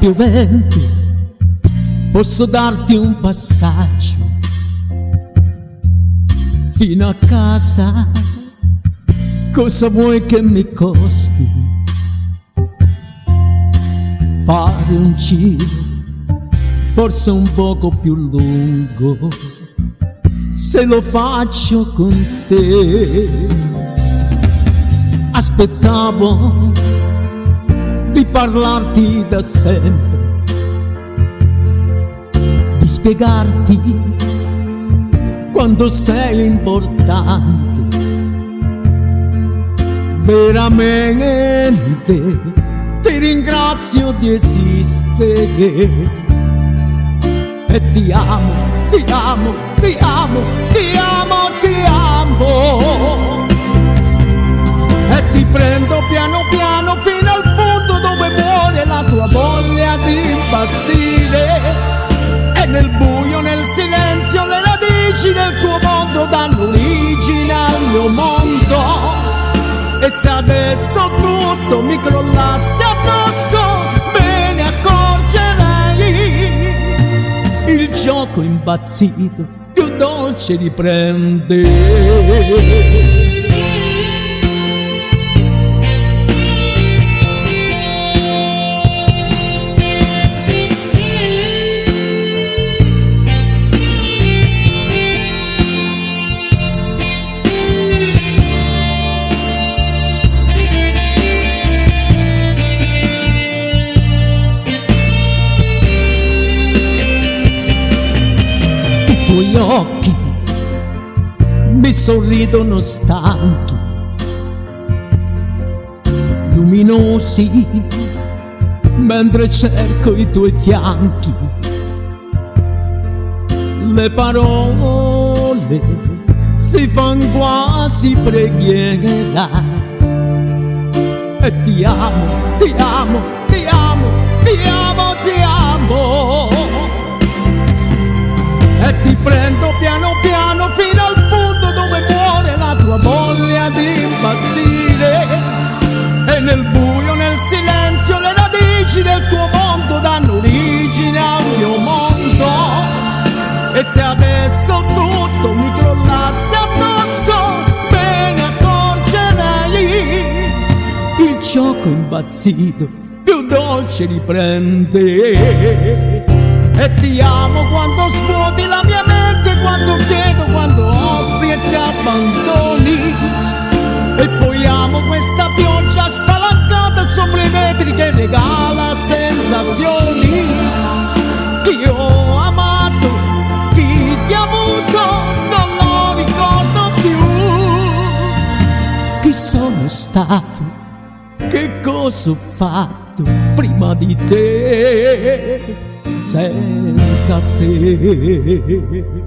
piovendo, posso darti un passaggio fino a casa. Cosa vuoi che mi costi fare un giro, forse un poco più lungo, se lo faccio con te? Aspettavo di parlarti da sempre, di spiegarti quanto sei importante. Veramente ti ringrazio di esistere e ti amo, ti amo, ti amo, ti amo, ti amo. E ti prendo piano piano fino al punto dove muore la tua voglia di impazzire. E nel buio, nel silenzio, le radici del tuo mondo danno origine al mio mondo. E se adesso tutto mi crollasse addosso, me ne accorgerei. Il gioco impazzito più dolce riprende. I tuoi occhi mi sorridono stanchi, luminosi, mentre cerco i tuoi fianchi. Le parole si fan quasi preghiera. E ti amo, ti amo, ti amo, ti amo, ti amo. E ti prendo piano piano fino al punto dove muore la tua voglia di impazzire. E nel buio, nel silenzio, le radici del tuo mondo danno origine al mio mondo. E se adesso tutto mi crollasse addosso, me ne accorgerei. Il gioco impazzito più dolce riprende. E ti amo quando svuoti la mia mente, quando chiedo, quando offri e ti abbandoni. E poi amo questa pioggia spalancata sopra i vetri che regala sensazioni. Chi ho amato, chi ti ha avuto, non lo ricordo più. Chi sono stato, che cosa ho fatto prima di te, senza te.